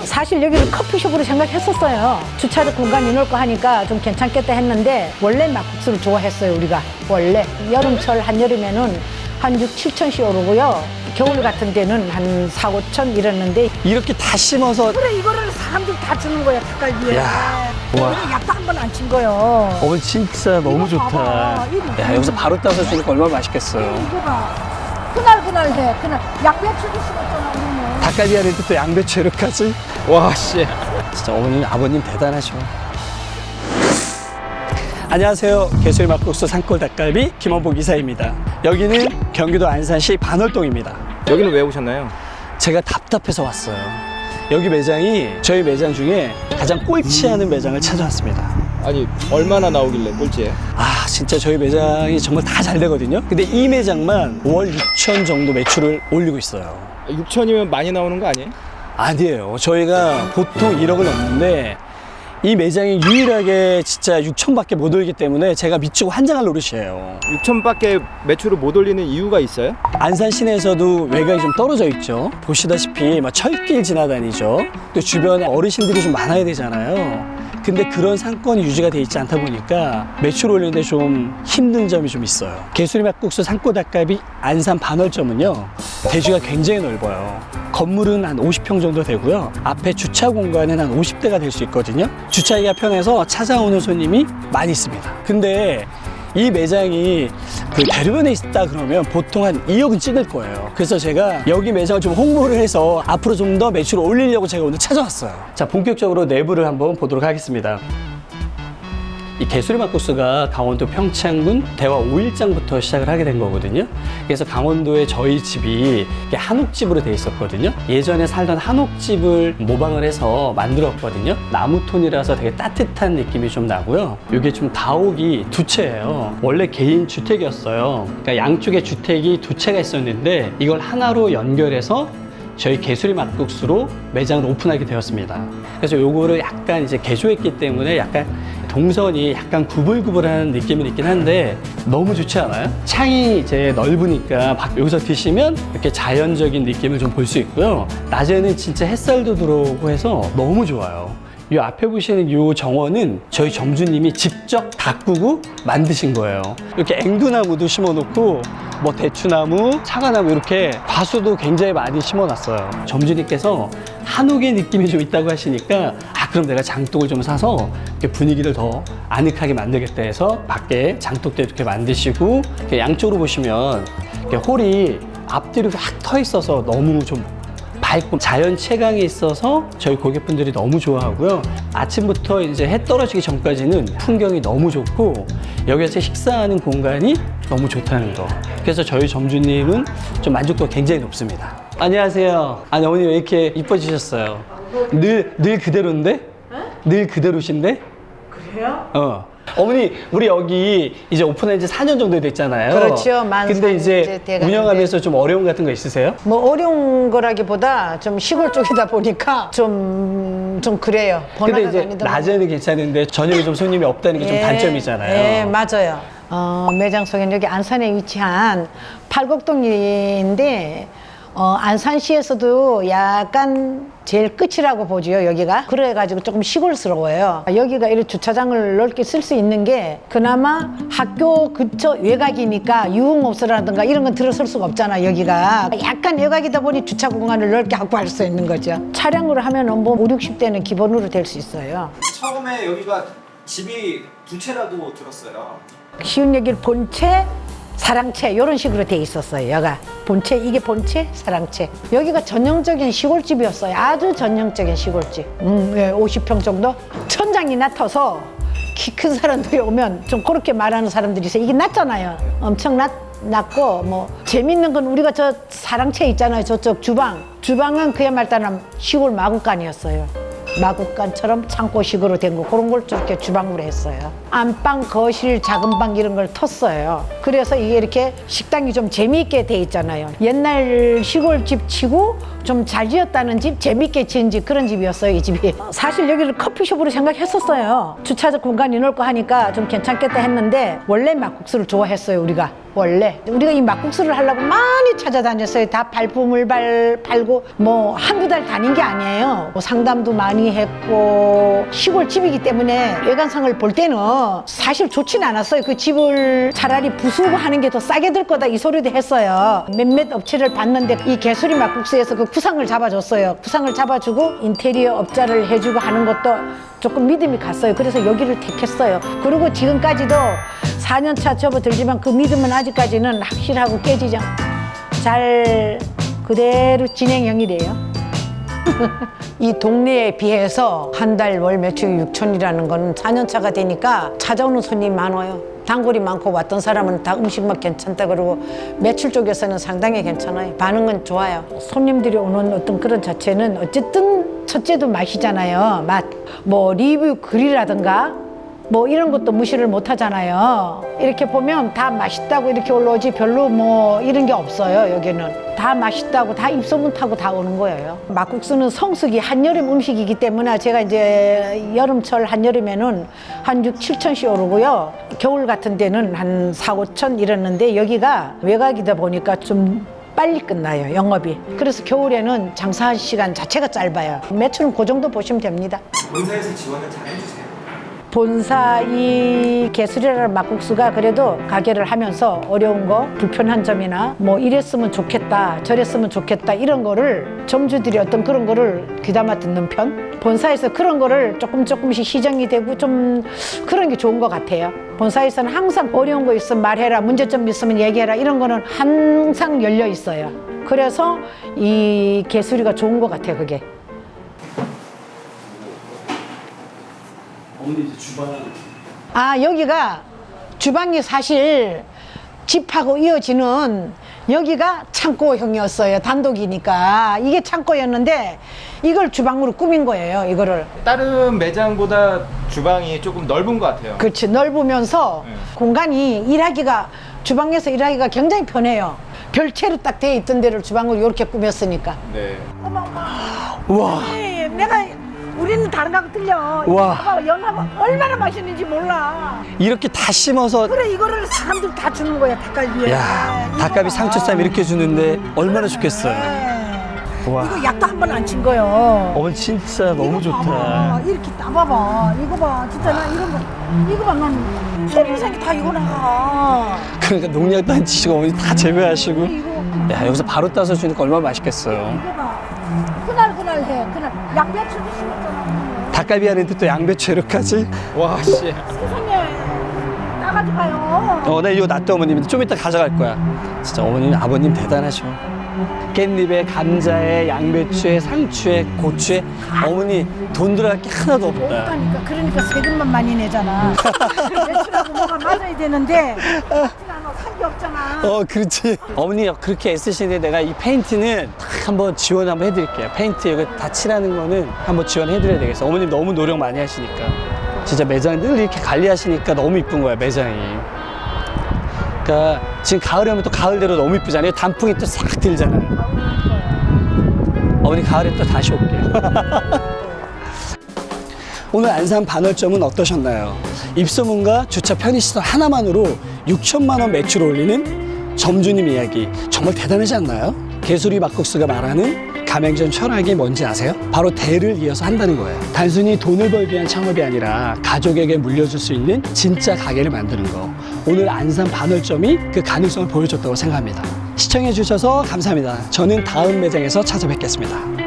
사실 여기를 커피숍으로 생각했었어요. 주차장 공간이 넓고 하니까 좀 괜찮겠다 했는데 원래 막국수를 좋아했어요. 우리가 원래 여름철 한여름에는 한 6, 7천씩 오르고요. 겨울 같은 데는 한 4, 5천 이랬는데 이렇게 다 심어서. 그래 이거를 사람들 다 주는 거야 닭갈비에. 야, 와. 우리 약도 한 번 안 친 거요. 어머니 진짜 너무 이거 좋다. 봐봐. 야, 여기서 바로 따서 주니까 얼마나 맛있겠어요. 이거 봐. 그날 해. 그날 약배추도 심었잖아 우리는. 닭갈비 하는데 또 양배추 이렇게까지. 와, 씨. 진짜 어머님, 아버님 대단하셔. 안녕하세요. 개소리 막국수 산골 닭갈비 김원복 이사입니다. 여기는 경기도 안산시 반월동입니다. 여기는 왜 오셨나요? 제가 답답해서 왔어요. 여기 매장이 저희 매장 중에 가장 꼴찌하는 매장을 찾아왔습니다. 아니 얼마나 나오길래 꼴찌에? 아, 진짜 저희 매장이 정말 다 잘 되거든요. 근데 이 매장만 월 6천 정도 매출을 올리고 있어요. 6천이면 많이 나오는 거 아니에요? 아니에요. 저희가 보통 1억을 넘는데 이 매장이 유일하게 진짜 6천밖에 못 올리기 때문에 제가 미치고 환장할 노릇이에요. 6천밖에 매출을 못 올리는 이유가 있어요? 안산 시내에서도 외곽이 좀 떨어져 있죠. 보시다시피 막 철길 지나다니죠. 또 주변에 어르신들이 좀 많아야 되잖아요. 근데 그런 상권이 유지가 돼 있지 않다 보니까 매출 올리는데 좀 힘든 점이 좀 있어요. 개수리 막국수 산골 닭갈비 안산 반월점은요, 대지가 굉장히 넓어요. 건물은 한 50평 정도 되고요. 앞에 주차 공간은 한 50대가 될 수 있거든요. 주차하기가 편해서 찾아오는 손님이 많이 있습니다. 근데 이 매장이 그 대로변에 있다 그러면 보통 한 2억은 찍을 거예요. 그래서 제가 여기 매장을 좀 홍보를 해서 앞으로 좀 더 매출을 올리려고 제가 오늘 찾아왔어요. 자, 본격적으로 내부를 한번 보도록 하겠습니다. 이 개수리 막국수가 강원도 평창군 대화 5일장부터 시작을 하게 된 거거든요. 그래서 강원도에 저희 집이 한옥집으로 돼 있었거든요. 예전에 살던 한옥집을 모방을 해서 만들었거든요. 나무톤이라서 되게 따뜻한 느낌이 좀 나고요. 이게 좀 다옥이 두 채예요. 원래 개인 주택이었어요. 그러니까 양쪽에 주택이 두 채가 있었는데 이걸 하나로 연결해서 저희 개수리 막국수로 매장을 오픈하게 되었습니다. 그래서 요거를 약간 이제 개조했기 때문에 약간 동선이 약간 구불구불한 느낌은 있긴 한데 너무 좋지 않아요? 창이 이제 넓으니까 여기서 드시면 이렇게 자연적인 느낌을 좀 볼 수 있고요. 낮에는 진짜 햇살도 들어오고 해서 너무 좋아요. 이 앞에 보시는 이 정원은 저희 점주님이 직접 가꾸고 만드신 거예요. 이렇게 앵두나무도 심어놓고 뭐 대추나무, 사과나무 이렇게 과수도 굉장히 많이 심어놨어요. 점주님께서 한옥의 느낌이 좀 있다고 하시니까 그럼 내가 장독을 좀 사서 이렇게 분위기를 더 아늑하게 만들겠다 해서 밖에 장독도 이렇게 만드시고 이렇게 양쪽으로 보시면 이렇게 홀이 앞뒤로 확 터 있어서 너무 좀 밝고 자연 채광이 있어서 저희 고객분들이 너무 좋아하고요. 아침부터 이제 해 떨어지기 전까지는 풍경이 너무 좋고 여기서 식사하는 공간이 너무 좋다는 거. 그래서 저희 점주님은 좀 만족도가 굉장히 높습니다. 안녕하세요. 아니, 어머니 왜 이렇게 이뻐지셨어요? 늘 그대로인데? 늘 그대로신데? 그래요? 어머니, 우리 여기 이제 오픈한 지 4년 정도 됐잖아요. 그렇죠. 만 근데 4년 이제 이제 돼가는데. 운영하면서 좀 어려움 같은 거 있으세요? 뭐 어려운 거라기보다 좀 시골 쪽이다 보니까 좀 그래요. 근데 번화가 이제 다니다 낮에는 괜찮은데 저녁에 좀 손님이 없다는 게 좀 단점이잖아요. 예, 맞아요. 매장 소개는 여기 안산에 위치한 팔곡동인데 안산시에서도 약간 제일 끝이라고 보죠, 여기가. 그래가지고 조금 시골스러워요. 여기가 이렇게 주차장을 넓게 쓸 수 있는 게 그나마 학교 근처 외곽이니까 유흥업소라든가 이런 건 들어설 수가 없잖아, 여기가. 약간 외곽이다 보니 주차 공간을 넓게 확보할 수 있는 거죠. 차량으로 하면은 뭐 5, 60대는 기본으로 될 수 있어요. 처음에 여기가 집이 두 채라고 들었어요. 시흥역일 본체, 사랑채 이런 식으로 돼 있었어요. 여가 본체, 이게 본체, 사랑채. 여기가 전형적인 시골집이었어요. 아주 전형적인 시골집. 50평 정도. 천장이 낮아서 키 큰 사람들이 오면 좀 그렇게 말하는 사람들이 있어요. 이게 낮잖아요. 엄청 낮고 뭐 재밌는 건 우리가 저 사랑채 있잖아요. 저쪽 주방은 그야말로 시골 마구간이었어요. 마구간처럼 창고식으로 된 거 그런 걸 저렇게 주방으로 했어요. 안방, 거실, 작은 방 이런 걸 텄어요. 그래서 이게 이렇게 식당이 좀 재미있게 돼 있잖아요. 옛날 시골집 치고 좀 잘 지었다는 집, 재밌게 지은 집, 그런 집이었어요, 이 집이. 사실 여기를 커피숍으로 생각했었어요. 주차장 공간이 넓고 하니까 좀 괜찮겠다 했는데 원래 막국수를 좋아했어요, 우리가. 원래 우리가 이 막국수를 하려고 많이 찾아다녔어요. 다 발품을 팔고 뭐 한두 달 다닌 게 아니에요. 뭐 상담도 많이 했고 시골집이기 때문에 외관상을 볼 때는 사실 좋진 않았어요. 그 집을 차라리 부수고 하는 게 더 싸게 들 거다 이 소리도 했어요. 몇몇 업체를 봤는데 이 개수리 막국수에서 그 구상을 잡아줬어요. 구상을 잡아주고 인테리어 업자를 해주고 하는 것도 조금 믿음이 갔어요. 그래서 여기를 택했어요. 그리고 지금까지도 4년차 접어들지만 그 믿음은 아직까지는 확실하고 깨지지 않고 잘 그대로 진행형이래요. 이 동네에 비해서 한 달 월 매출 6천이라는 건 4년차가 되니까 찾아오는 손님이 많아요. 단골이 많고 왔던 사람은 다 음식만 괜찮다 그러고 매출 쪽에서는 상당히 괜찮아요. 반응은 좋아요. 손님들이 오는 어떤 그런 자체는 어쨌든 첫째도 맛이잖아요. 맛. 뭐 리뷰 글이라든가 뭐 이런 것도 무시를 못 하잖아요. 이렇게 보면 다 맛있다고 이렇게 올라오지 별로 뭐 이런 게 없어요. 여기는 다 맛있다고 다 입소문 타고 다 오는 거예요. 막국수는 성수기 한여름 음식이기 때문에 제가 이제 여름철 한여름에는 한 6, 7천씩 오르고요. 겨울 같은 데는 한 4, 5천 이랬는데 여기가 외곽이다 보니까 좀 빨리 끝나요, 영업이. 그래서 겨울에는 장사 시간 자체가 짧아요. 매출은 그 정도 보시면 됩니다. 본사에서 지원을 잘 해주세요. 본사 이 개수리라는 막국수가 그래도 가게를 하면서 어려운 거, 불편한 점이나 뭐 이랬으면 좋겠다, 저랬으면 좋겠다 이런 거를 점주들이 어떤 그런 거를 귀담아 듣는 편? 본사에서 그런 거를 조금씩 시정이 되고 좀 그런 게 좋은 것 같아요. 본사에서는 항상 어려운 거 있으면 말해라, 문제점 있으면 얘기해라 이런 거는 항상 열려 있어요. 그래서 이 개수리가 좋은 것 같아요, 그게. 어머니 이제 주방. 아, 여기가 주방이 사실 집하고 이어지는 여기가 창고형이었어요. 단독이니까. 이게 창고였는데 이걸 주방으로 꾸민 거예요, 이거를. 다른 매장보다 주방이 조금 넓은 것 같아요. 그렇지, 넓으면서 공간이 일하기가, 주방에서 일하기가 굉장히 편해요. 별채로 딱 돼 있던 데를 주방으로 이렇게 꾸몄으니까. 네. 어머, 우와. 네, 내가 우리는 다른 거하고 틀려. 와. 봐봐, 연하가 얼마나 맛있는지 몰라. 이렇게 다 심어서. 그래, 이거를 사람들 다 주는 거야, 닭갈비에. 야, 닭갈비 상추쌈 이렇게 주는데 얼마나 좋겠어요. 와. 이거 약도 한 번 안 친 거요. 어머니 진짜 너무 이거 봐봐, 좋다. 이렇게 따봐봐. 이거 봐, 진짜 나 이런 거, 이거 봐, 난 손인상이 다 이거 나가. 그러니까 농약도 안 치시고 어머니 다 재배하시고. 이거, 야, 여기서 바로 따서 주니까 얼마나 맛있겠어요. 이거 봐. 그날 해. 그날 양배추도 심었잖아. 닭갈비 하는데 또 양배추 이렇게까지. 와, 씨. 세상에, 나가지 가요. 나 이거 놔둬 어머님. 좀 이따 가져갈 거야. 진짜 어머님, 아버님 대단하셔. 깻잎에 감자에 양배추에 상추에 고추에 어머니 돈 들어갈 게 하나도 없다. 없다니까. 그러니까 세금만 많이 내잖아. 매출하고 뭐가 맞아야 되는데 산 게 없잖아. 그렇지. 어머니 그렇게 애쓰시는데 내가 이 페인트는 딱 한번 지원 한번 해드릴게요. 페인트 여기 다 칠하는 거는 한번 지원해드려야 되겠어. 어머님 너무 노력 많이 하시니까. 진짜 매장 늘 이렇게 관리하시니까 너무 이쁜 거야, 매장이. 그러니까 지금 가을에 오면 또 가을대로 너무 이쁘잖아요. 단풍이 또 싹 들잖아요. 어머니 가을에 또 다시 올게요. 오늘 안산 반월점은 어떠셨나요? 입소문과 주차 편의시설 하나만으로 6천만 원 매출을 올리는 점주님 이야기 정말 대단하지 않나요? 개수리 막국수가 말하는 가맹점 철학이 뭔지 아세요? 바로 대를 이어서 한다는 거예요. 단순히 돈을 벌기 위한 창업이 아니라 가족에게 물려줄 수 있는 진짜 가게를 만드는 거. 오늘 안산 반월점이 그 가능성을 보여줬다고 생각합니다. 시청해 주셔서 감사합니다. 저는 다음 매장에서 찾아뵙겠습니다.